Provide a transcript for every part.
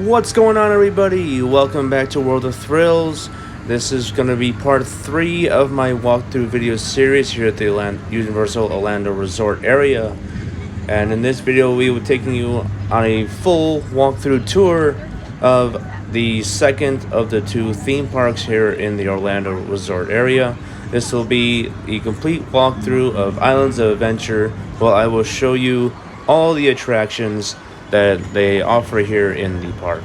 What's going on, everybody? Welcome back to World of Thrills. This is going to be part 3 of my walkthrough video series here at the Universal Orlando Resort area. And in this video, we will be taking you on a full walkthrough tour of the second of the 2 theme parks here in the Orlando Resort area. This will be a complete walkthrough of Islands of Adventure, where I will show you all the attractions that they offer here in the park.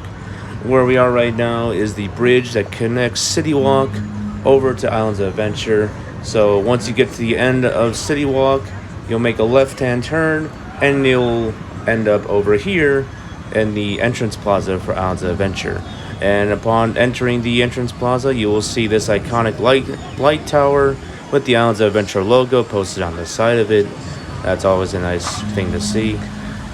Where we are right now is the bridge that connects City Walk over to Islands of Adventure. So once you get to the end of City Walk, you'll make a left-hand turn and you'll end up over here in the entrance plaza for Islands of Adventure. And upon entering the entrance plaza, you will see this iconic light tower with the Islands of Adventure logo posted on the side of it. That's always a nice thing to see.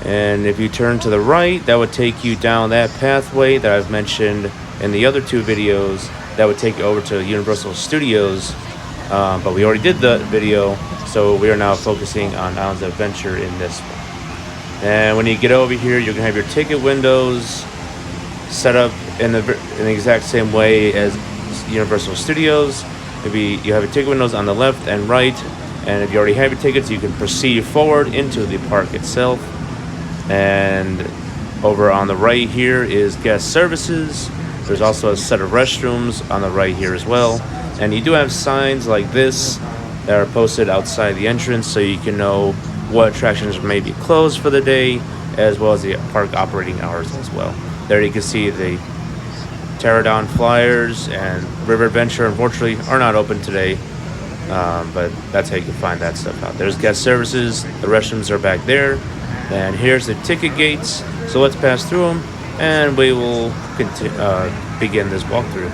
And if you turn to the right, that would take you down that pathway that I've mentioned in the other 2 videos. That would take you over to Universal Studios. But we already did the video, so we are now focusing on Islands of Adventure in this one. And when you get over here, you're going to have your ticket windows set up in the exact same way as Universal Studios. Maybe you have your ticket windows on the left and right. And if you already have your tickets, you can proceed forward into the park itself. And over on the right here is guest services. There's also a set of restrooms on the right here as well. And you do have signs like this that are posted outside the entrance, so you can know what attractions may be closed for the day, as well as the park operating hours as well. There you can see the Pterodon Flyers and River Adventure, unfortunately, are not open today. But that's how you can find that stuff out. There's guest services. The restrooms are back there. And here's the ticket gates. So let's pass through them, and we will begin this walkthrough.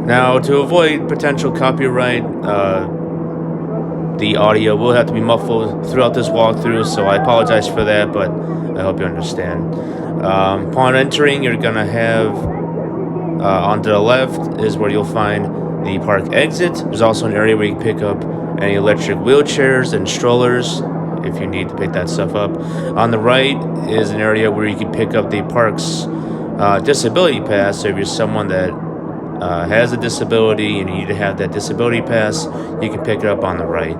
Now, to avoid potential copyright, the audio will have to be muffled throughout this walkthrough, so I apologize for that, but I hope you understand. Upon entering, you're going to have, onto the left is where you'll find the park exit. There's also an area where you can pick up any electric wheelchairs and strollers if you need to pick that stuff up. On the right is an area where you can pick up the park's disability pass. So if you're someone that has a disability and you need to have that disability pass, you can pick it up on the right.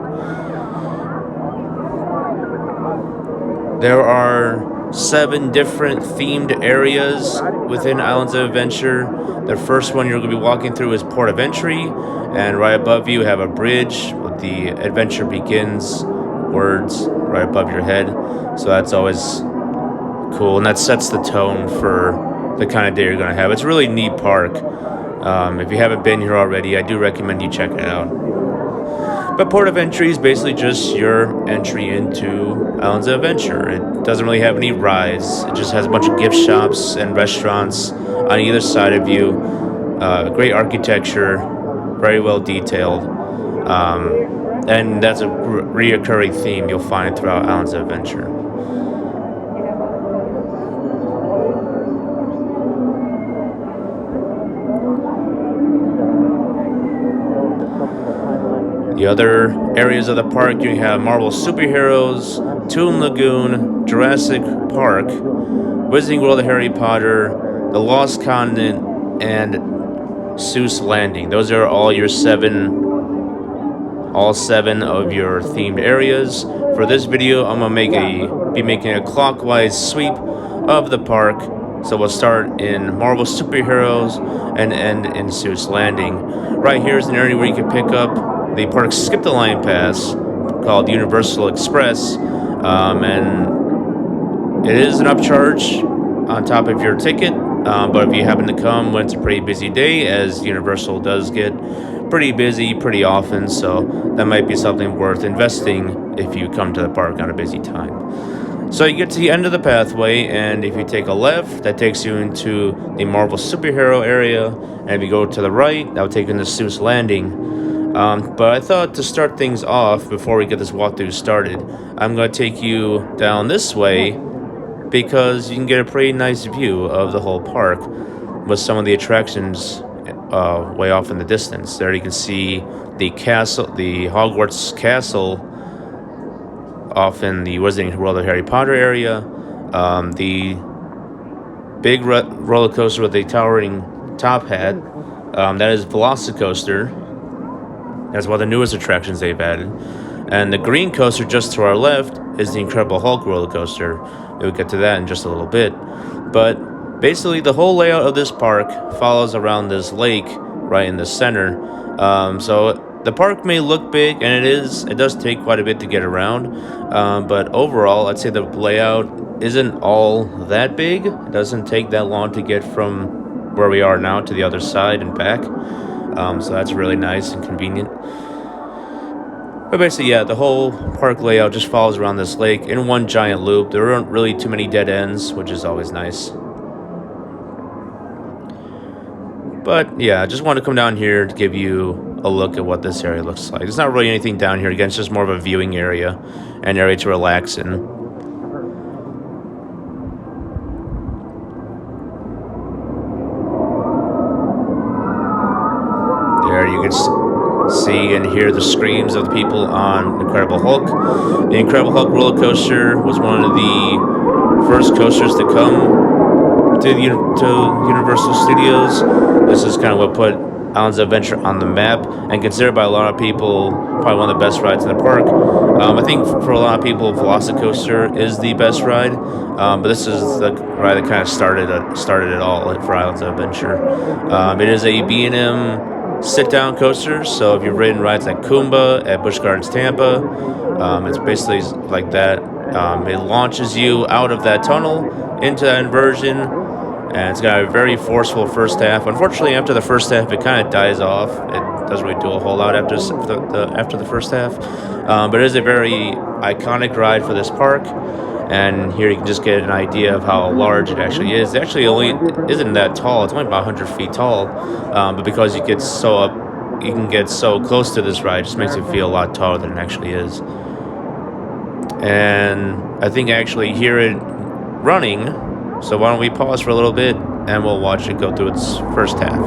There are 7 different themed areas within Islands of Adventure. The first one you're going to be walking through is Port of Entry, and right above you have a bridge with the Adventure Begins words right above your head. So that's always cool, and that sets the tone for the kind of day you're going to have. It's a really neat park. If you haven't been here already, I do recommend you check it out. But Port of Entry is basically just your entry into Islands of Adventure. It doesn't really have any rides. It just has a bunch of gift shops and restaurants on either side of you. Great architecture, very well detailed. And that's a reoccurring theme you'll find throughout Islands of Adventure. The other areas of the park, you have Marvel Superheroes, Toon Lagoon, Jurassic Park, Wizarding World of Harry Potter, The Lost Continent, and Seuss Landing. Those are all 7 of your themed areas. For this video, I'm gonna be making a clockwise sweep of the park. So we'll start in Marvel Superheroes and end in Seuss Landing. Right here is an area where you can pick up the park's Skip the Line pass called Universal Express, and it is an upcharge on top of your ticket, but if you happen to come when it's a pretty busy day, as Universal does get pretty busy pretty often, so that might be something worth investing if you come to the park on a busy time. So you get to the end of the pathway, and if you take a left, that takes you into the Marvel Superhero area, and if you go to the right, that will take you into Seuss Landing. But I thought to start things off, before we get this walkthrough started, I'm going to take you down this way because you can get a pretty nice view of the whole park with some of the attractions way off in the distance. There you can see the castle, the Hogwarts castle off in the Wizarding World of Harry Potter area. The big roller coaster with a towering top hat, that is Velocicoaster. That's one of the newest attractions they've added. And the green coaster just to our left is the Incredible Hulk roller coaster. We'll get to that in just a little bit. But basically, the whole layout of this park follows around this lake right in the center. So the park may look big, and it does take quite a bit to get around. But overall, I'd say the layout isn't all that big. It doesn't take that long to get from where we are now to the other side and back. So that's really nice and convenient. But basically, yeah, the whole park layout just follows around this lake in one giant loop. There aren't really too many dead ends, which is always nice. But yeah, I just wanted to come down here to give you a look at what this area looks like. There's not really anything down here. Again, it's just more of a viewing area, an area to relax in. There you can see and hear the screams of the people on Incredible Hulk. The Incredible Hulk roller coaster was one of the first coasters to come to Universal Studios. This is kind of what put Islands of Adventure on the map, and considered by a lot of people probably one of the best rides in the park. I think for a lot of people, Velocicoaster is the best ride, but this is the ride that kind of started it all for Islands of Adventure. It is a B&M sit-down coaster, so if you've ridden rides like Kumba at Busch Gardens Tampa, it's basically like that. It launches you out of that tunnel into that inversion, and it's got a very forceful first half. Unfortunately, after the first half, it kind of dies off. It doesn't really do a whole lot after the first half, but it is a very iconic ride for this park. And here you can just get an idea of how large it actually is. It actually only isn't that tall. It's only about 100 feet tall. But because you can get so close to this ride, it just makes it feel a lot taller than it actually is. And I think I actually hear it running. So why don't we pause for a little bit and we'll watch it go through its first half.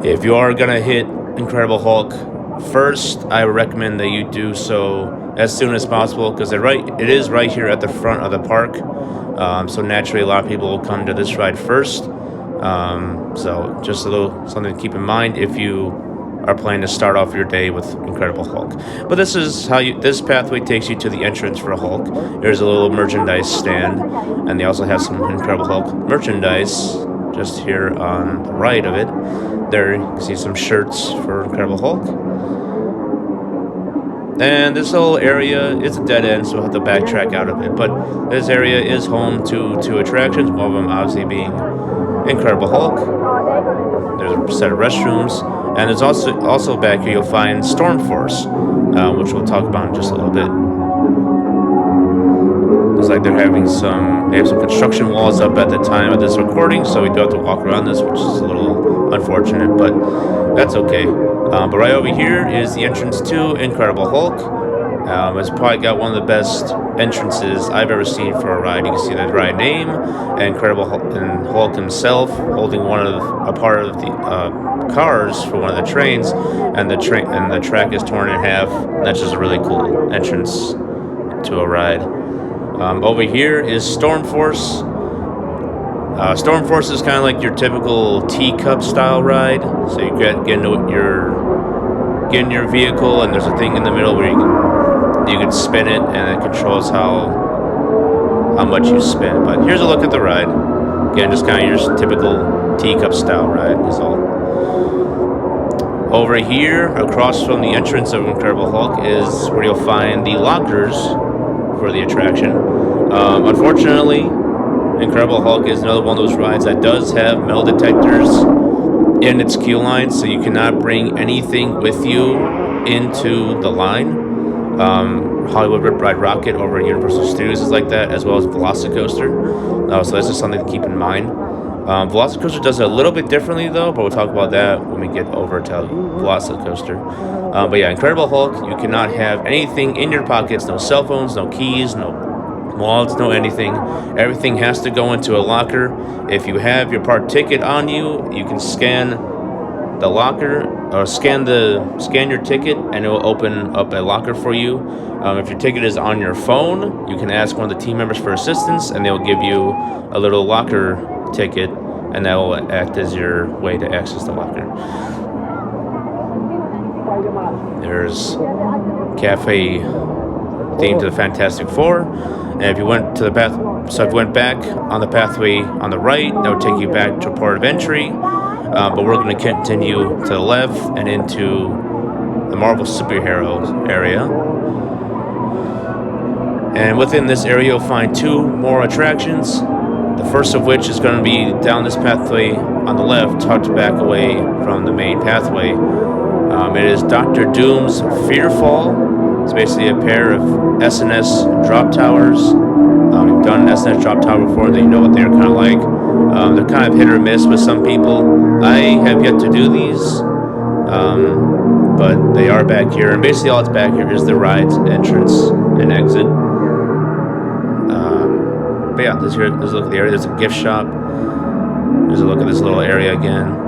If you are gonna hit Incredible Hulk first, I recommend that you do so as soon as possible, because it is right here at the front of the park. So naturally, a lot of people will come to this ride first. So just a little something to keep in mind if you are planning to start off your day with Incredible Hulk. But this is this pathway takes you to the entrance for Hulk. There's a little merchandise stand, and they also have some Incredible Hulk merchandise just here on the right of it. There you can see some shirts for Incredible Hulk. And this whole area is a dead end, so we'll have to backtrack out of it. But this area is home to two attractions, one of them obviously being Incredible Hulk. There's a set of restrooms. And there's also back here you'll find Storm Force, which we'll talk about in just a little bit. Looks like they have some construction walls up at the time of this recording, so we do have to walk around this, which is a little unfortunate, but that's okay. But right over here is the entrance to Incredible Hulk. It's probably got one of the best entrances I've ever seen for a ride. You can see the ride name, and Incredible Hulk, and Hulk himself holding a part of the cars for one of the trains, and the track is torn in half. That's just a really cool entrance to a ride. Over here is Storm Force. Storm Force is kind of like your typical teacup style ride. So you get in your vehicle, and there's a thing in the middle where you can spin it, and it controls how much you spin. But here's a look at the ride. Again, just kind of your typical teacup style ride is all. Over here, across from the entrance of Incredible Hulk, is where you'll find the lockers for the attraction. Unfortunately, Incredible Hulk is another one of those rides that does have metal detectors in its queue line, so you cannot bring anything with you into the line. Hollywood Rip Ride Rocket over at Universal Studios is like that, as well as Velocicoaster. So that's just something to keep in mind. Velocicoaster does it a little bit differently though, but we'll talk about that when we get over to Velocicoaster. But yeah, Incredible Hulk, you cannot have anything in your pockets, no cell phones, no keys, no wallets, no anything. Everything has to go into a locker. If you have your park ticket on you, you can scan the locker or scan your ticket and it will open up a locker for you. If your ticket is on your phone, you can ask one of the team members for assistance and they'll give you a little locker ticket and that will act as your way to access the locker. There's cafe themed to the Fantastic Four, and if you went to the if you went back on the pathway on the right, that would take you back to port of entry. But we're going to continue to the left and into the Marvel Superheroes area. And within this area, you'll find two more attractions. The first of which is going to be down this pathway on the left, tucked back away from the main pathway. It is Dr. Doom's Fearfall. It's basically a pair of SNS drop towers. We've done an SNS drop tower before, and you know what they're kind of like. They're kind of hit or miss with some people. I have yet to do these, but they are back here. And basically all that's back here is the ride's entrance and exit. But yeah, there's a look at the area. There's a gift shop. There's a look at this little area again.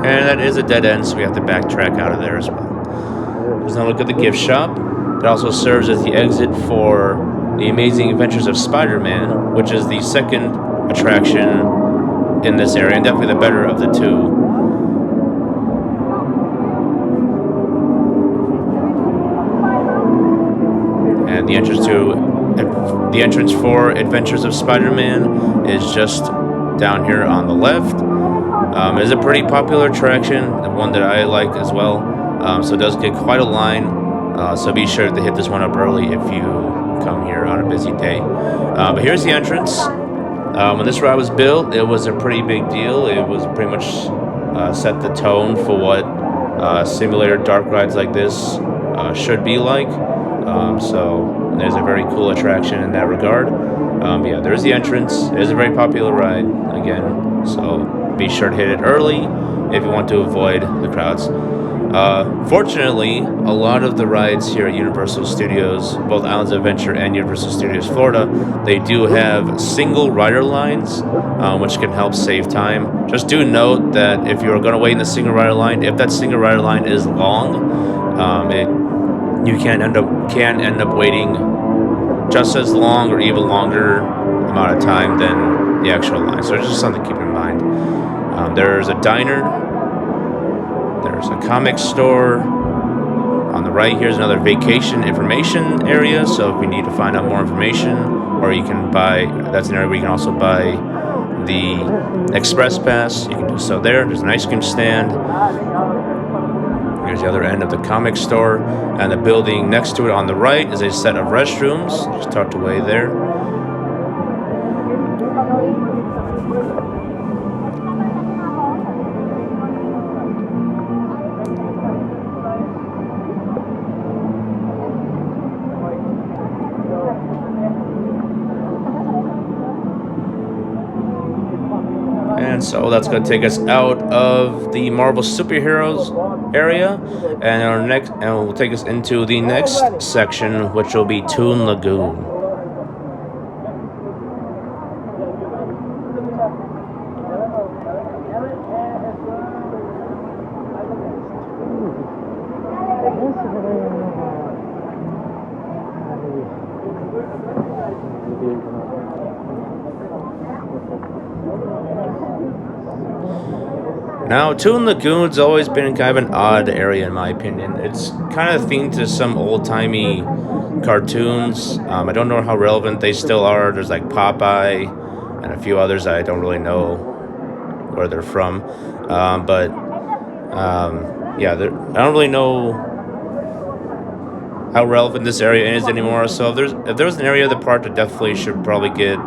And that is a dead end, so we have to backtrack out of there as well. There's another look at the gift shop. It also serves as the exit for The Amazing Adventures of Spider-Man, which is the second attraction in this area, and definitely the better of the two. And the entrance for Adventures of Spider-Man is just down here on the left. It is a pretty popular attraction, the one that I like as well. So it does get quite a line. So be sure to hit this one up early if you come here on a busy day. But here's the entrance. When this ride was built, it was a pretty big deal. It was pretty much set the tone for what simulator dark rides like this should be like. So there's a very cool attraction in that regard. Yeah, there's the entrance. It is a very popular ride, again. So be sure to hit it early if you want to avoid the crowds. Fortunately, a lot of the rides here at Universal Studios, both Islands of Adventure and Universal Studios Florida, they do have single rider lines, which can help save time. Just do note that if you're going to wait in the single rider line, if that single rider line is long, you can end up waiting just as long or even longer amount of time than the actual line. So it's just something to keep in mind. There's a diner. There's a comic store. On the right, here's another vacation information area. So if you need to find out more information, or you can buy, that's an area where you can also buy the express pass. You can do so there. There's an ice cream stand. Here's the other end of the comic store. And the building next to it on the right is a set of restrooms, just tucked away there. And so that's going to take us out of the Marvel Superheroes area, and will take us into the next section, which will be Toon Lagoon. Now, Toon Lagoon's always been kind of an odd area, in my opinion. It's kind of themed to some old-timey cartoons. I don't know how relevant they still are. There's like Popeye and a few others I don't really know where they're from. Yeah, I don't really know how relevant this area is anymore. So if there's an area of the park that definitely should probably get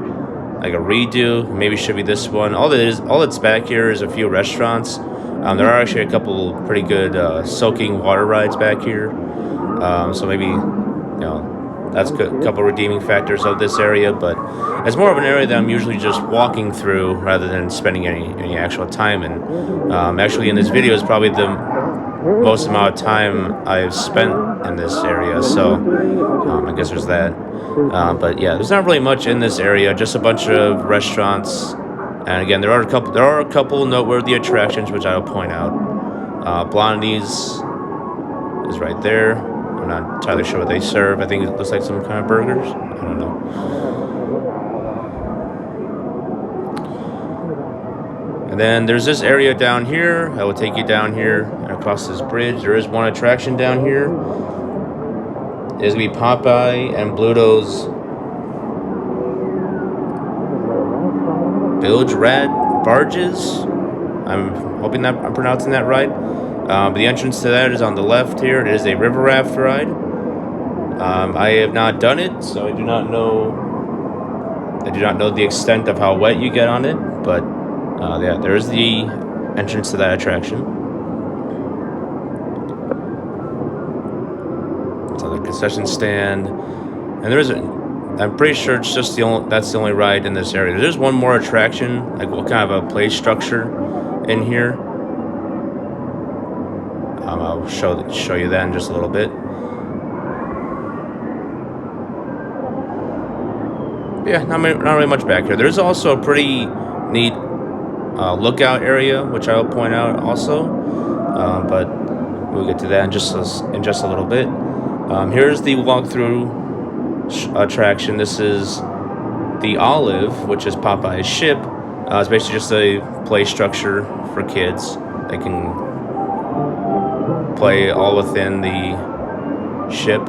like a redo. Maybe should be this one. All that's back here is a few restaurants. There are actually a couple pretty good soaking water rides back here. So maybe, that's a couple redeeming factors of this area. But it's more of an area that I'm usually just walking through rather than spending any actual time in. Actually, in this video is probably the most amount of time I've spent in this area. So I guess there's that. But yeah, there's not really much in this area. Just a bunch of restaurants. And again, there are a couple noteworthy attractions which I will point out. Blondie's is right there. I'm not entirely sure what they serve. I think it looks like some kind of burgers. I don't know. And then there's this area down here. I will take you down here and across this bridge. There is one attraction down here. It's gonna be Popeye and Bluto's Bilge Rat Barges. I'm hoping that I'm pronouncing that right. But the entrance to that is on the left here. It is a river raft ride. I have not done it, so I do not know the extent of how wet you get on it. But yeah, there is the entrance to that attraction. It's another concession stand, and there is I'm pretty sure it's just that's the only ride in this area. There's one more attraction, like what kind of a play structure in here. I'll show you that in just a little bit. Yeah, not really much back here. There's also a pretty neat lookout area, which I will point out also. But we'll get to that in just a little bit. Here's the walkthrough attraction. This is the Olive, which is Popeye's ship. It's basically just a play structure for kids. They can play all within the ship.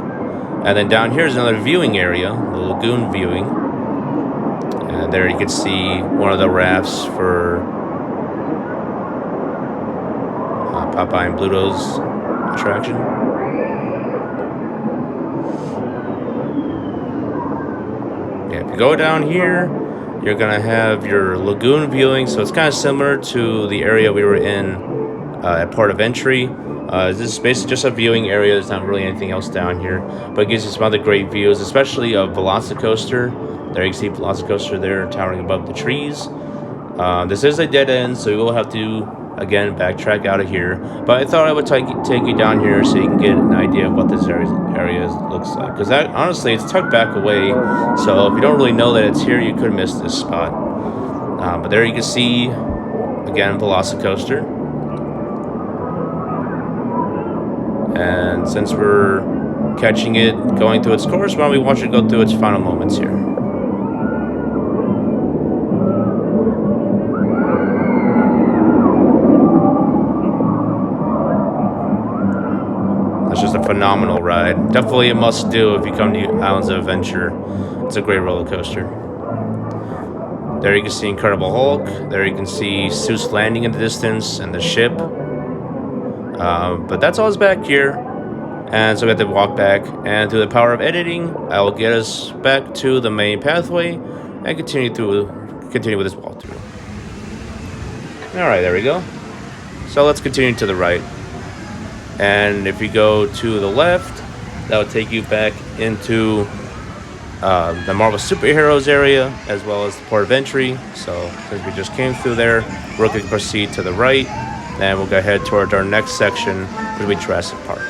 And then down here is another viewing area, the lagoon viewing. And there you can see one of the rafts for Popeye and Bluto's attraction. Yeah, if you go down here, you're gonna have your lagoon viewing. So it's kind of similar to the area we were in at Port of Entry. This is basically just a viewing area. There's not really anything else down here, but it gives you some other great views, especially of Velocicoaster. There you can see Velocicoaster there towering above the trees. This is a dead end, so you will have to again backtrack out of here. But I thought I would take you down here so you can get an idea of what this area looks like. Because honestly, it's tucked back away, so if you don't really know that it's here, you could miss this spot. But there you can see again Velocicoaster. And since we're catching it going through its course, why don't we watch it go through its final moments here. That's just a phenomenal ride. Definitely a must-do if you come to Islands of Adventure. It's a great roller coaster. There you can see Incredible Hulk. There you can see Seuss landing in the distance and the ship. But that's all back here, and so we have to walk back, and through the power of editing, I will get us back to the main pathway and continue with this walkthrough. Alright, there we go. So let's continue to the right, and if you go to the left, that will take you back into the Marvel Superheroes area, as well as the Port of Entry. So since we just came through there, we're going to proceed to the right. And we'll go ahead toward our next section, which will be Jurassic Park.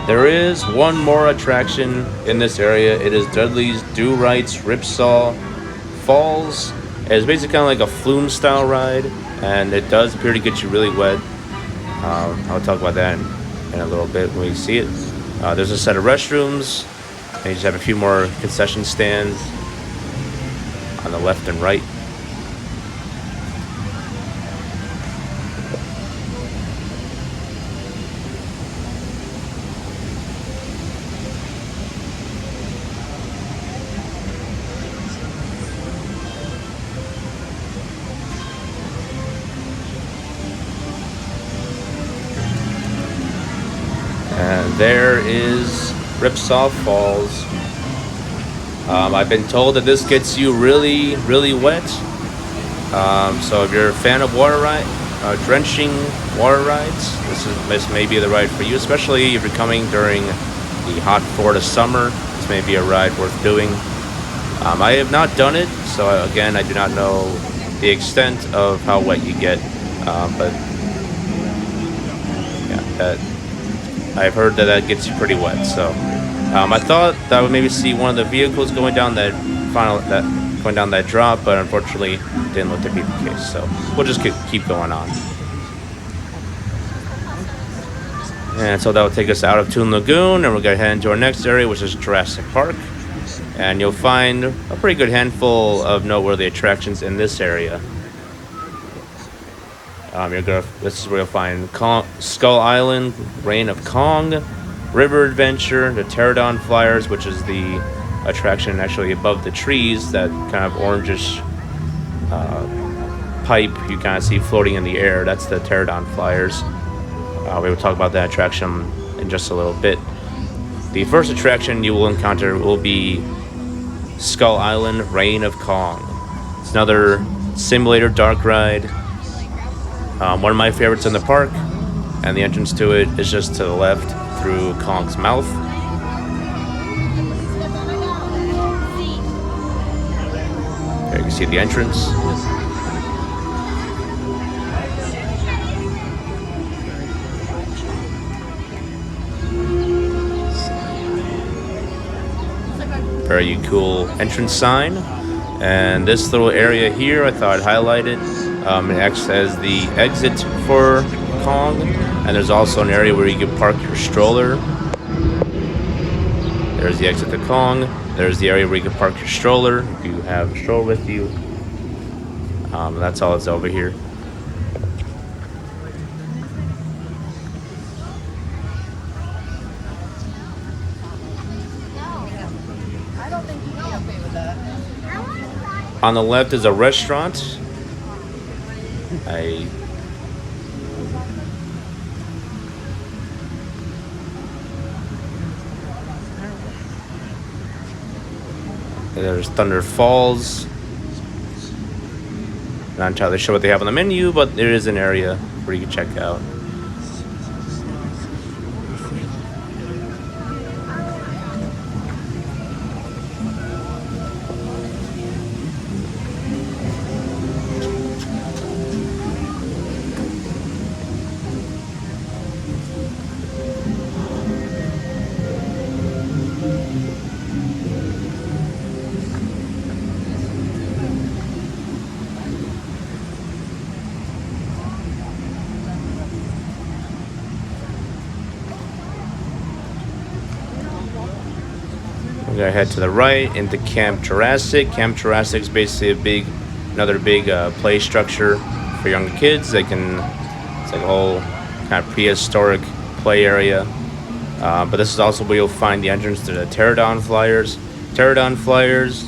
There is one more attraction in this area. It is Dudley's Do Right's Ripsaw Falls. It's basically kind of like a flume style ride, and it does appear to get you really wet. I'll talk about that in a little bit when we see it. There's a set of restrooms, and you just have a few more concession stands on the left and right. And there is Ripsaw Falls. I've been told that this gets you really, really wet. So if you're a fan of drenching water rides, this may be the ride for you, especially if you're coming during the hot Florida summer. This may be a ride worth doing. I have not done it, so again, I do not know the extent of how wet you get, but yeah, I've heard that gets you pretty wet. So I thought that I would maybe see one of the vehicles going down that drop, but unfortunately didn't look to be the case. So we'll just keep going on. And so that will take us out of Toon Lagoon, and we're going to head into our next area, which is Jurassic Park. And you'll find a pretty good handful of noteworthy attractions in this area. This is where you'll find Skull Island, Reign of Kong, River Adventure, the Pterodon Flyers, which is the attraction actually above the trees, that kind of orangish pipe you kind of see floating in the air. That's the Pterodon Flyers. We will talk about that attraction in just a little bit. The first attraction you will encounter will be Skull Island, Reign of Kong. It's another simulator dark ride. One of my favorites in the park, and the entrance to it is just to the left through Kong's mouth. There you can see the entrance. Very cool entrance sign. And this little area here, I thought I'd highlight it. It acts as the exit for Kong, and there's also an area where you can park your stroller. There's the exit to Kong. There's the area where you can park your stroller if you have a stroller with you. That's all that's over here. On the left is a restaurant. There's Thunder Falls. Not entirely sure what they have on the menu, but there is an area where you can check out. We're gonna head to the right into Camp Jurassic. Camp Jurassic is basically another big play structure for younger kids. It's like a whole kind of prehistoric play area. But this is also where you'll find the entrance to the Pterodon Flyers. Pterodon Flyers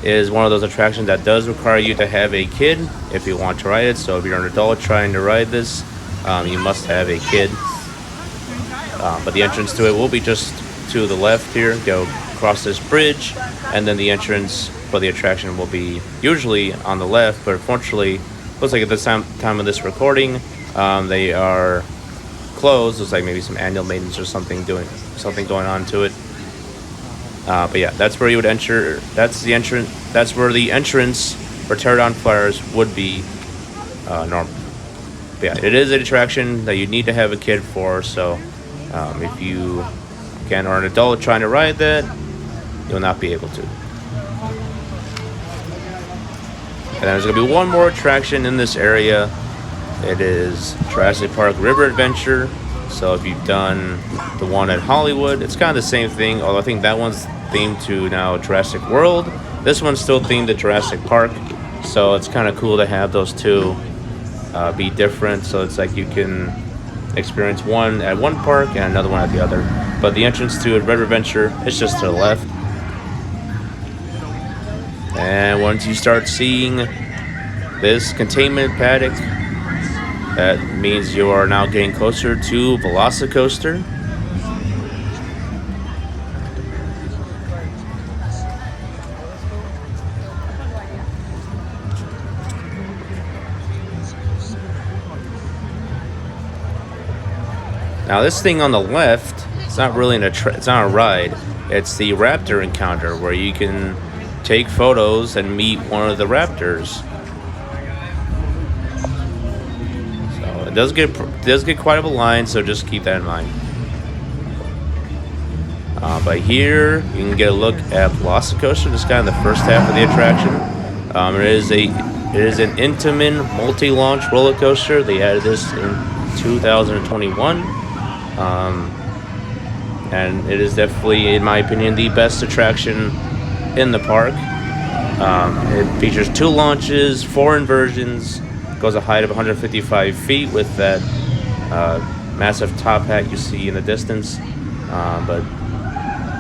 is one of those attractions that does require you to have a kid if you want to ride it. So if you're an adult trying to ride this, you must have a kid. But the entrance to it will be just to the left here. Go across this bridge, and then the entrance for the attraction will be usually on the left, but unfortunately looks like at this time of this recording they are closed. Looks like maybe some annual maintenance or something going on to it. But yeah, that's where you would enter. That's where the entrance for Pterodon Flyers would be normal. But yeah, it is an attraction that you need to have a kid for. So if you again are an adult trying to ride that, you'll not be able to. And then there's gonna be one more attraction in this area. It is Jurassic Park River Adventure. So if you've done the one at Hollywood, it's kind of the same thing, although I think that one's themed to now Jurassic World. This one's still themed to Jurassic Park. So it's kind of cool to have those two be different. So it's like you can experience one at one park and another one at the other. But the entrance to River Adventure is just to the left. And once you start seeing this containment paddock, that means you are now getting closer to Velocicoaster. Now this thing on the left, it's not really it's not a ride. It's the raptor encounter where you can take photos and meet one of the raptors. So it does get quite a line, so just keep that in mind. But here you can get a look at Velocicoaster. This is kind of the first half of the attraction. It is an Intamin multi-launch roller coaster. They added this in 2021, and it is definitely, in my opinion, the best attraction in the park. It features 2 launches, 4 inversions, goes a height of 155 feet with that massive top hat you see in the distance. But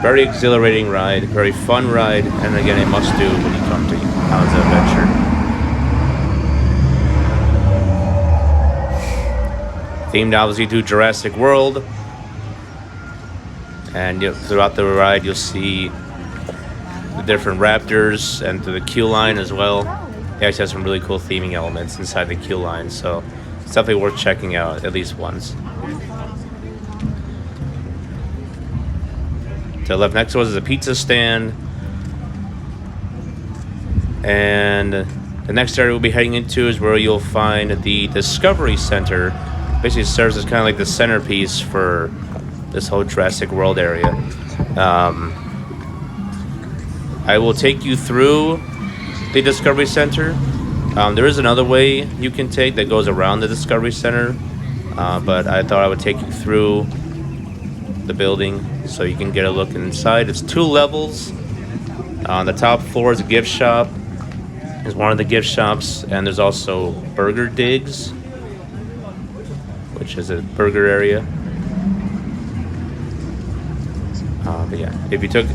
very exhilarating ride, very fun ride, and again, a must-do when you come to Islands of Adventure. Themed obviously to Jurassic World, and throughout the ride you'll see the different raptors and through the queue line as well. They actually have some really cool theming elements inside the queue line, so it's definitely worth checking out at least once. To the left next to us is a pizza stand, and the next area we'll be heading into is where you'll find the Discovery Center. Basically serves as kind of like the centerpiece for this whole Jurassic World area. I will take you through the Discovery Center. There is another way you can take that goes around the Discovery Center, but I thought I would take you through the building so you can get a look inside. It's 2 levels. On the top floor is a gift shop. Is one of the gift shops, and there's also Burger Digs, which is a burger area. But yeah, if you took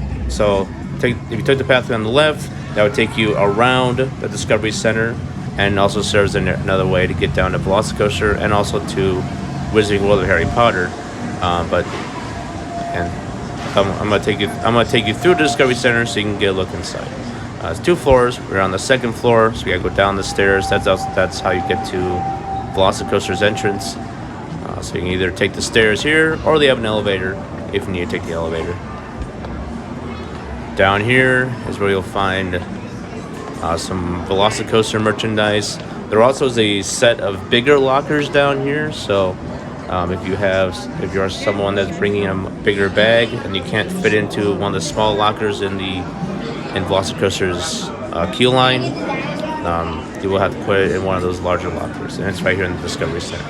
the pathway on the left, that would take you around the Discovery Center, and also serves another way to get down to Velocicoaster and also to Wizarding World of Harry Potter. I'm gonna take you through the Discovery Center so you can get a look inside. It's 2 floors. We're on the 2nd floor, so we gotta go down the stairs. That's how you get to Velocicoaster's entrance. So you can either take the stairs here, or they have an elevator if you need to take the elevator. Down here is where you'll find some Velocicoaster merchandise. There also is a set of bigger lockers down here, so if you're someone that's bringing a bigger bag and you can't fit into one of the small lockers in Velocicoaster's queue line, you will have to put it in one of those larger lockers, and it's right here in the Discovery Center.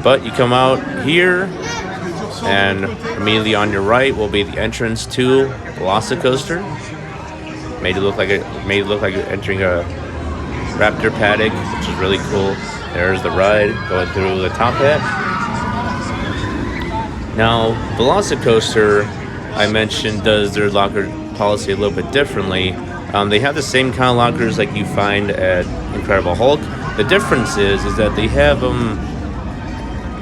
But you come out here, and immediately on your right will be the entrance to Velocicoaster. Made it look like you're entering a raptor paddock, which is really cool. There's the ride going through the top hat. Now, Velocicoaster, I mentioned, does their locker policy a little bit differently. They have the same kind of lockers like you find at Incredible Hulk. The difference is that they have them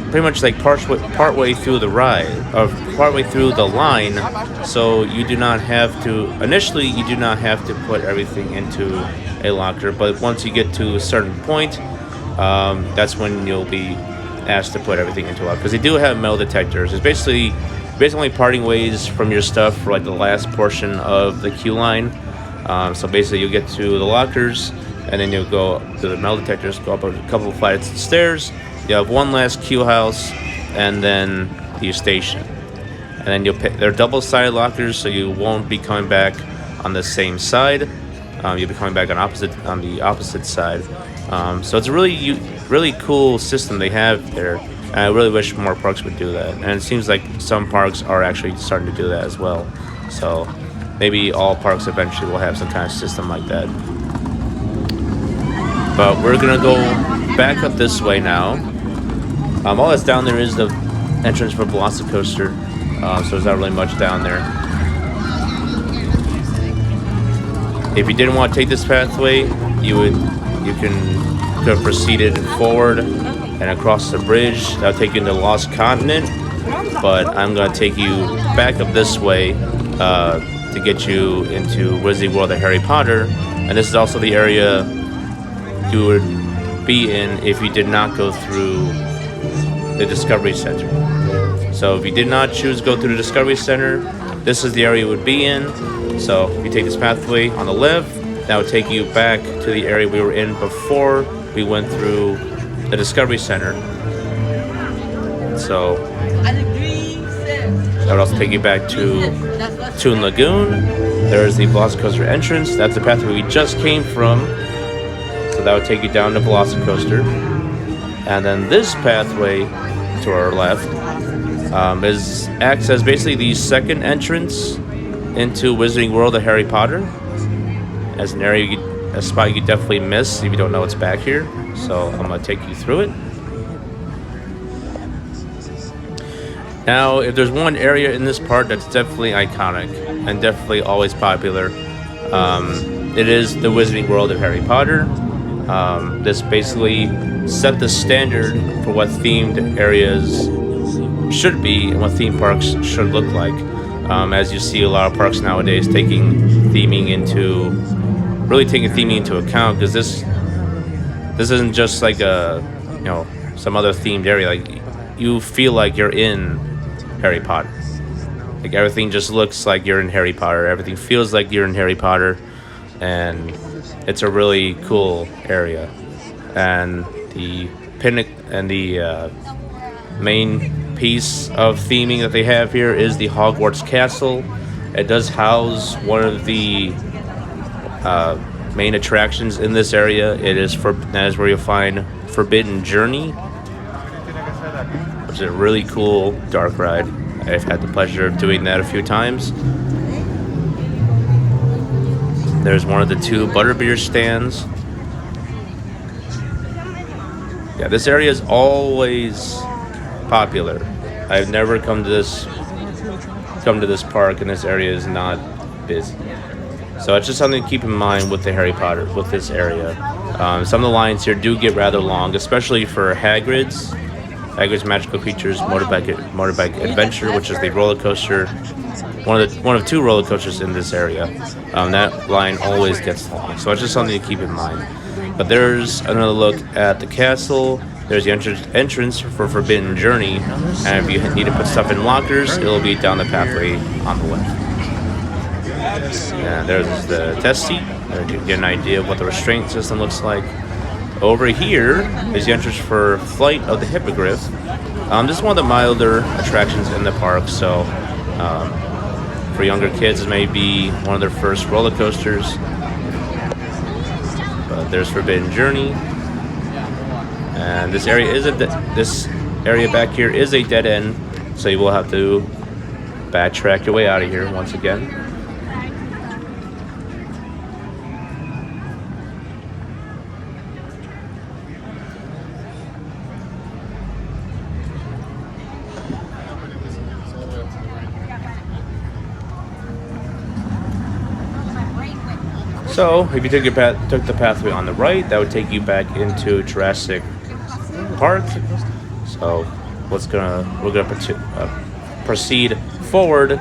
pretty much like partway through the ride, or partway through the line, so you do not have to put everything into a locker, but once you get to a certain point, that's when you'll be asked to put everything into a locker, because they do have metal detectors. It's basically parting ways from your stuff for like the last portion of the queue line. So basically you'll get to the lockers, and then you'll go to the metal detectors, go up a couple of flights of stairs. You have one last queue house, and then your station. And then they're double-sided lockers, so you won't be coming back on the same side. You'll be coming back on the opposite side. So it's a really cool system they have there. And I really wish more parks would do that. And it seems like some parks are actually starting to do that as well. So maybe all parks eventually will have some kind of system like that. But we're gonna go back up this way now. All that's down there is the entrance for Velocicoaster, so there's not really much down there. If you didn't want to take this pathway, you could have proceeded forward and across the bridge. That'll take you into Lost Continent, but I'm going to take you back up this way to get you into Wizarding World of Harry Potter, and this is also the area you would be in if you did not go through the Discovery Center. So if you did not choose to go through the Discovery Center, this is the area you would be in. So if you take this pathway on the left, that would take you back to the area we were in before we went through the Discovery Center. So that would also take you back to Toon Lagoon. There's the Velocicoaster entrance. That's the pathway we just came from. So that would take you down to Velocicoaster. And then this pathway to our left acts as basically the second entrance into Wizarding World of Harry Potter. As an area, a spot you could definitely miss if you don't know what's back here. So I'm going to take you through it. Now, if there's one area in this part that's definitely iconic and definitely always popular, it is the Wizarding World of Harry Potter. This basically set the standard for what themed areas should be and what theme parks should look like. As you see, a lot of parks nowadays taking theming into account, because this isn't just like some other themed area. Like, you feel like you're in Harry Potter. Like, everything just looks like you're in Harry Potter. Everything feels like you're in Harry Potter, and it's a really cool area. And the main piece of theming that they have here is the Hogwarts Castle. It does house one of the main attractions in this area. That is where you'll find Forbidden Journey, which is a really cool dark ride. I've had the pleasure of doing that a few times. There's one of the two butterbeer stands. Yeah, this area is always popular. I've never come to this park and this area is not busy. So it's just something to keep in mind with this area. Some of the lines here do get rather long, especially for Hagrid's Magical Creatures Motorbike Adventure, which is the roller coaster, one of two roller coasters in this area. That line always gets long, so it's just something to keep in mind. But there's another look at the castle. There's the entrance for Forbidden Journey, and if you need to put stuff in lockers, it'll be down the pathway on the left. And there's the test seat. There you get an idea of what the restraint system looks like. Over here is the entrance for Flight of the Hippogriff. This is one of the milder attractions in the park, so for younger kids, it may be one of their first roller coasters. But there's Forbidden Journey. And this area back here is a dead end, so you will have to backtrack your way out of here once again. So, if you took the pathway on the right, that would take you back into Jurassic Park. So, we're gonna proceed forward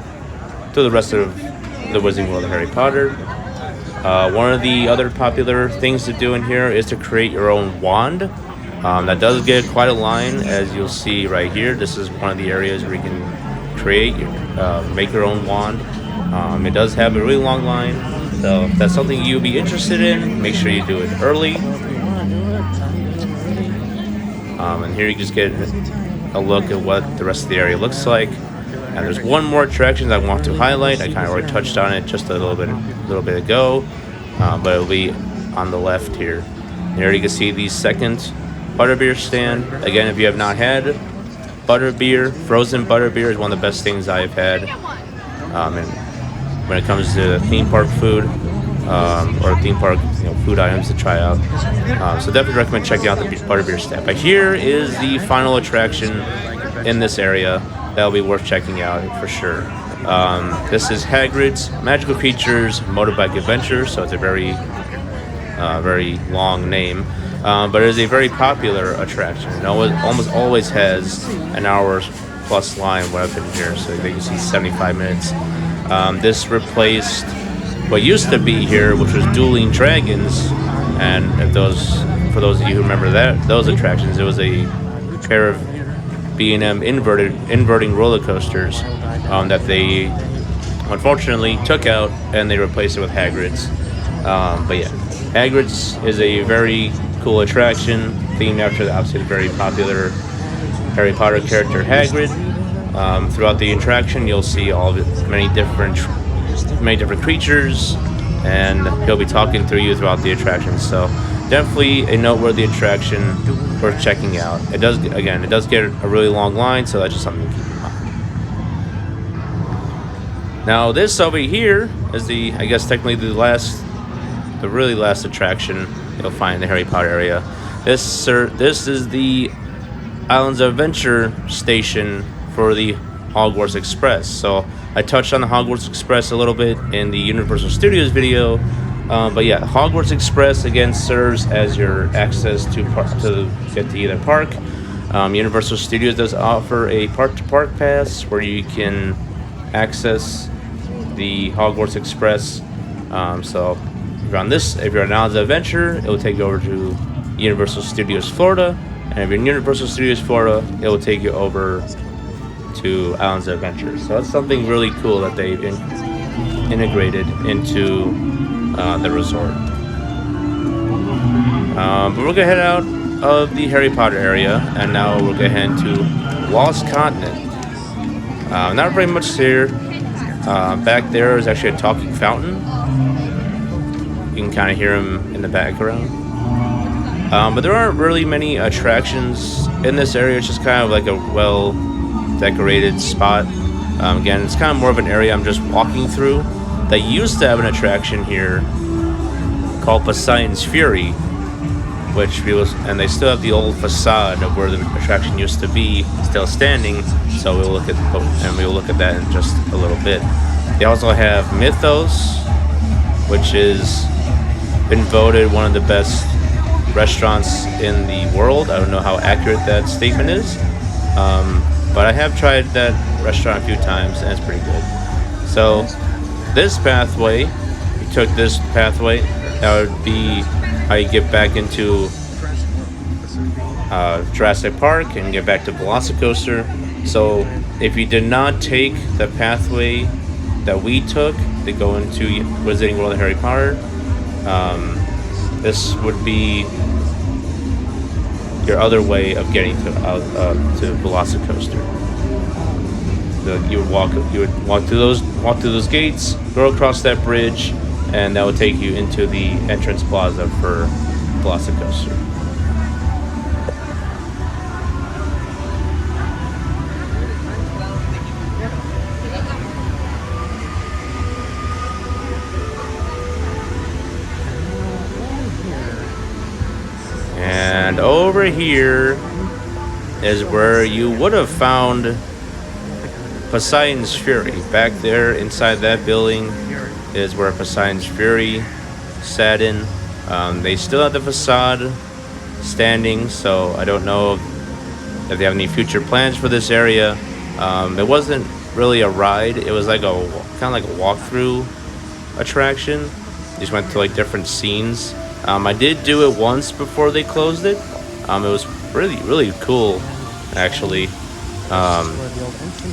to the rest of the Wizarding World of Harry Potter. One of the other popular things to do in here is to create your own wand. That does get quite a line, as you'll see right here. This is one of the areas where you can make your own wand. It does have a really long line. So if that's something you'll be interested in, make sure you do it early. And here you just get a look at what the rest of the area looks like. And there's one more attraction that I want to highlight. I kind of already touched on it just a little bit ago, but it'll be on the left here. Here you can see the second butterbeer stand. Again, if you have not had butterbeer, frozen butterbeer is one of the best things I've had. And when it comes to theme park food or theme park food items to try out, so definitely recommend checking out the butterbeer stand. But here is the final attraction in this area that'll be worth checking out for sure. This is Hagrid's Magical Creatures Motorbike Adventure, so it's a very long name, but it is a very popular attraction. It almost always has an hour plus line when I've been here, so you can see 75 minutes. This replaced what used to be here, which was Dueling Dragons, and for those of you who remember those attractions, it was a pair of B&M inverting roller coasters that they unfortunately took out, and they replaced it with Hagrid's. But yeah, Hagrid's is a very cool attraction themed after obviously the very popular Harry Potter character Hagrid. Throughout the attraction, you'll see many different creatures, and he'll be talking through you throughout the attraction. So definitely a noteworthy attraction worth checking out. It does get a really long line, so that's just something to keep in mind. Now this over here is technically the really last attraction you'll find in the Harry Potter area. This is the Islands of Adventure station for the Hogwarts Express. So I touched on the Hogwarts Express a little bit in the Universal Studios video, but yeah, Hogwarts Express again serves as your access to get to either park. Universal Studios does offer a park-to-park pass where you can access the Hogwarts Express. So if you're on Islands of Adventure, it will take you over to Universal Studios Florida, and if you're in Universal Studios Florida, it will take you over to Islands of Adventure. So that's something really cool that they've integrated into the resort. But we're gonna head out of the Harry Potter area, and now we're gonna head to Lost Continent. Not very much here. Back there is actually a talking fountain. You can kind of hear him in the background. But there aren't really many attractions in this area. It's just kind of like a well-decorated spot. Again, it's kind of more of an area I'm just walking through. They used to have an attraction here called Poseidon's Fury, and they still have the old facade of where the attraction used to be still standing. So we'll look at that in just a little bit. They also have Mythos, which is been voted one of the best restaurants in the world. I don't know how accurate that statement is, but I have tried that restaurant a few times, and it's pretty good. So this pathway, you took this pathway, that would be how you get back into Jurassic Park and get back to Velocicoaster. So if you did not take the pathway that we took to go into Wizarding World of Harry Potter, this would be your other way of getting to Velocicoaster. So you would walk through those gates, go across that bridge, and that would take you into the entrance plaza for Velocicoaster. And over here is where you would have found Poseidon's Fury. Back there inside that building is where Poseidon's Fury sat in. They still have the facade standing, so I don't know if they have any future plans for this area. It wasn't really a ride. It was like a walkthrough attraction. You just went to like different scenes. I did do it once before they closed it. It was really, really cool, actually.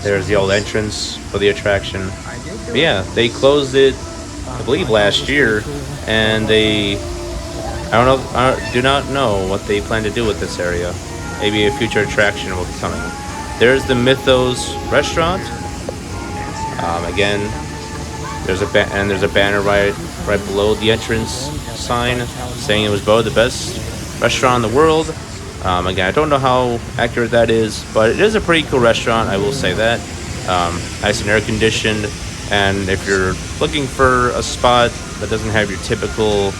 There's the old entrance for the attraction. But yeah, they closed it, I believe, last year, and I do not know what they plan to do with this area. Maybe a future attraction will be coming. There's the Mythos restaurant. Again, there's a banner right below the entrance sign saying it was voted the best restaurant in the world. Again, I don't know how accurate that is, but it is a pretty cool restaurant, I will say that. Nice and air conditioned, and if you're looking for a spot that doesn't have your typical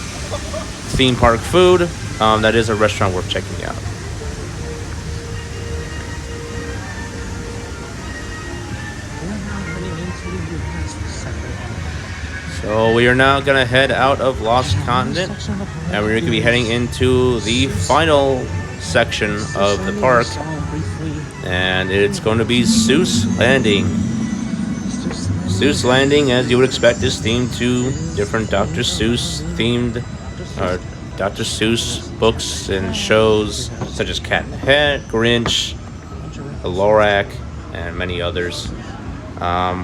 theme park food, that is a restaurant worth checking out. So we are now going to head out of Lost Continent, and we're going to be heading into the final section of the park, and it's going to be Seuss Landing. Seuss Landing, as you would expect, is themed to different Dr. Seuss Dr. Seuss books and shows such as Cat in the Hat, Grinch, the Lorac, and many others.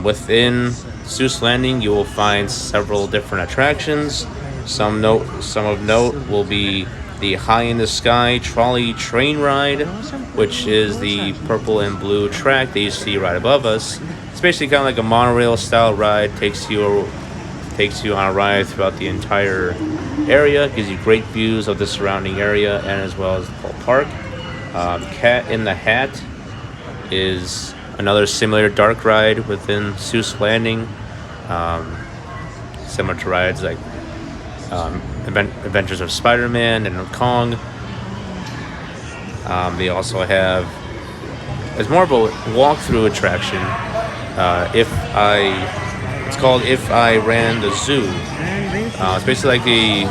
Within Seuss Landing, you will find several different attractions. Some of note will be the High in the Sky trolley train ride, which is the purple and blue track that you see right above us. It's basically kind of like a monorail style ride. Takes you on a ride throughout the entire area. Gives you great views of the surrounding area and as well as the whole park. Cat in the Hat is another similar dark ride within Seuss Landing. Similar to rides like Adventures of Spider-Man and Kong. They also have, it's more of a walkthrough attraction. It's called If I Ran the Zoo. It's basically like a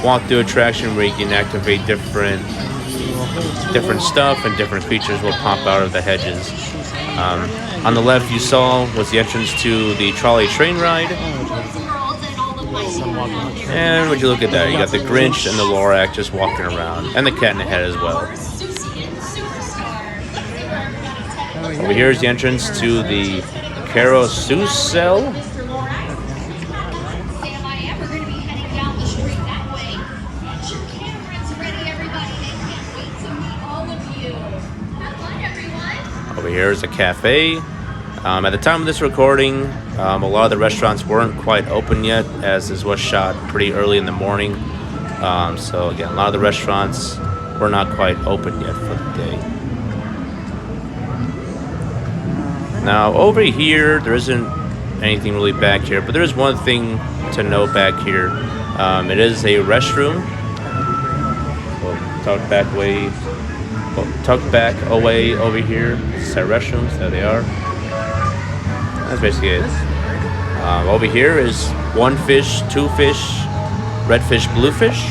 walkthrough attraction where you can activate different stuff and different creatures will pop out of the hedges. On the left you saw was the entrance to the trolley train ride. And would you look at that, you got the Grinch and the Lorac just walking around, and the Cat in the Hat as well. Over here is the entrance to the carousel. Over here is a cafe. At the time of this recording, a lot of the restaurants weren't quite open yet, as this was shot pretty early in the morning. So again, a lot of the restaurants were not quite open yet for the day. Now over here, there isn't anything really back here, but there is one thing to note back here. It is a restroom. Tucked back away over here. Set restrooms. There they are. That's basically it. Over here is one fish, two fish, red fish, blue fish.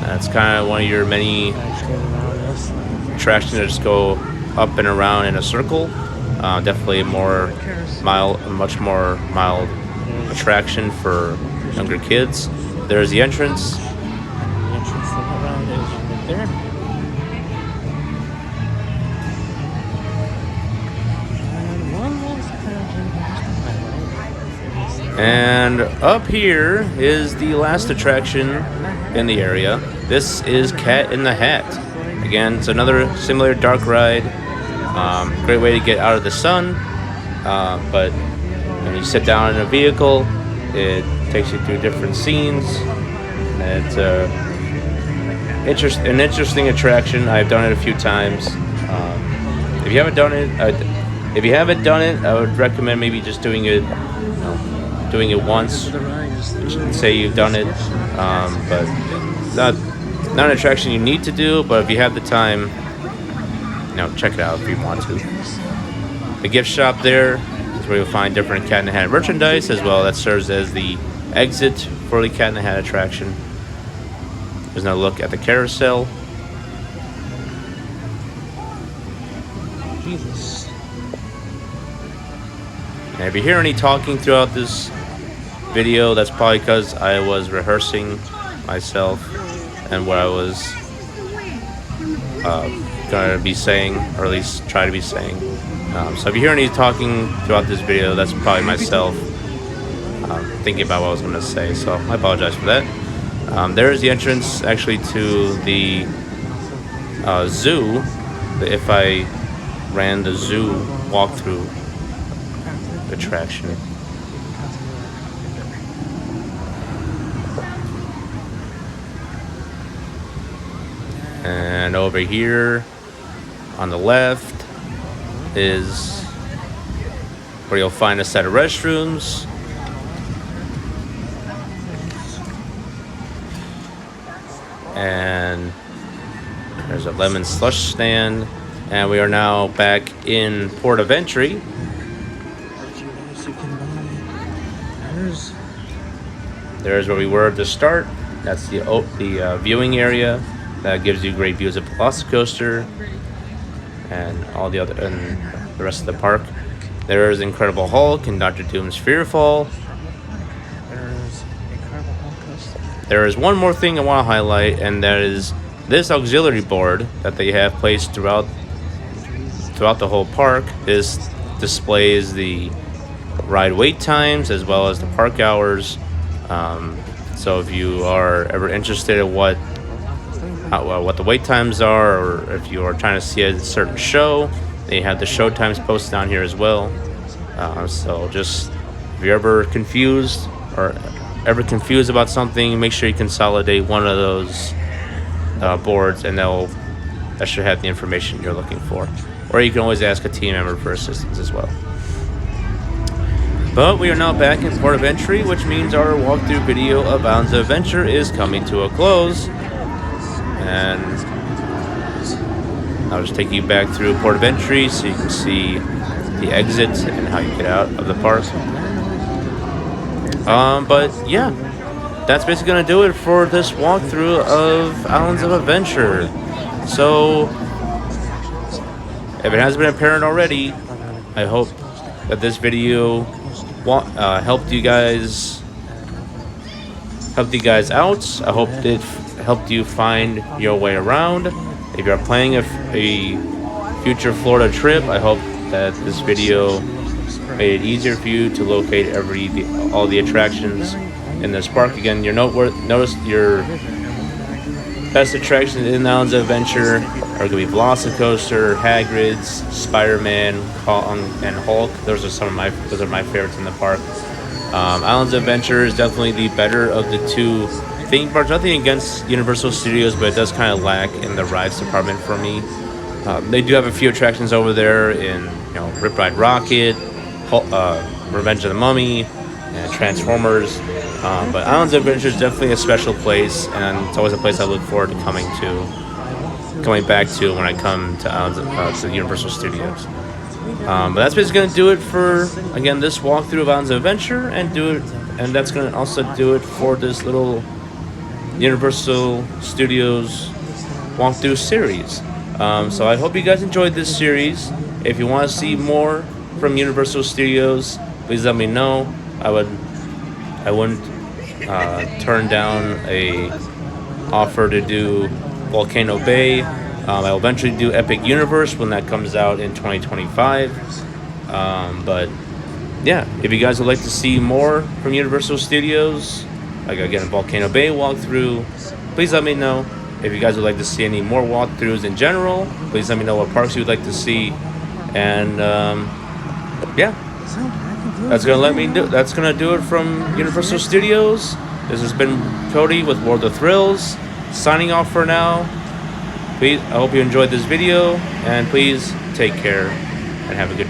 That's kind of one of your many attractions that just go up and around in a circle. Definitely a much more mild attraction for younger kids. There's the entrance. The entrance to that ride is right there. And up here is the last attraction in the area. This is Cat in the Hat. Again, it's another similar dark ride. Great way to get out of the sun. But when you sit down in a vehicle, it takes you through different scenes. And it's an interesting attraction. I've done it a few times. If you haven't done it, I would recommend maybe just doing it once. Say you've done it, but not an attraction you need to do. But if you have the time, check it out if you want to. The gift shop there is where you'll find different Cat in the Hat merchandise as well. That serves as the exit for the Cat in the Hat attraction. There's another look at the carousel. Jesus. And if you hear any talking throughout this video, that's probably because I was rehearsing myself and what I was going to be saying, or at least try to be saying. So if you hear any talking throughout this video, that's probably myself thinking about what I was going to say, so I apologize for that. There is the entrance actually to the zoo, the If I Ran the Zoo walkthrough attraction. And over here on the left is where you'll find a set of restrooms. And there's a lemon slush stand. And we are now back in port of entry. There's where we were at the start. That's the viewing area. That gives you great views of Velocicoaster and all the rest of the park. There is Incredible Hulk and Dr. Doom's Fearfall. There is one more thing I want to highlight, and that is this auxiliary board that they have placed throughout throughout the whole park. This displays the ride wait times as well as the park hours. So if you are ever interested in what the wait times are, or if you are trying to see a certain show, they have the show times posted down here as well. So just if you're ever confused about something, make sure you consolidate one of those boards, and that should have the information you're looking for. Or you can always ask a team member for assistance as well. But we are now back in Port of Entry, which means our walkthrough video of Islands of Adventure is coming to a close. And I'll just take you back through Port of Entry so you can see the exit and how you get out of the park. But yeah, that's basically going to do it for this walkthrough of Islands of Adventure. So, if it hasn't been apparent already, I hope that this video helped you guys out. I hope it helped you find your way around. If you're planning a future Florida trip, I hope that this video made it easier for you to locate all the attractions in this park. Again, notice your best attractions in Islands of Adventure are going to be Velocicoaster, Hagrid's, Spider-Man, Kong, and Hulk. Those are my favorites in the park. Islands of Adventure is definitely the better of the two theme parks. Nothing against Universal Studios, but it does kind of lack in the rides department for me. They do have a few attractions over there in Rip Ride Rocket, Revenge of the Mummy, and Transformers. But Islands of Adventure is definitely a special place, and it's always a place I look forward to coming back to when I come to to Universal Studios. But that's basically going to do it for, again, this walkthrough of Islands of Adventure, and that's going to also do it for this little Universal Studios walkthrough series. So I hope you guys enjoyed this series. If you want to see more from Universal Studios, please let me know. I wouldn't turn down a offer to do Volcano Bay. I will eventually do Epic Universe when that comes out in 2025. But yeah, if you guys would like to see more from Universal Studios, like again Volcano Bay walkthrough, please let me know. If you guys would like to see any more walkthroughs in general, please let me know what parks you would like to see. And yeah, that's gonna do it from Universal Studios. This has been Cody with World of Thrills, signing off for now. I hope you enjoyed this video, and please take care and have a good day.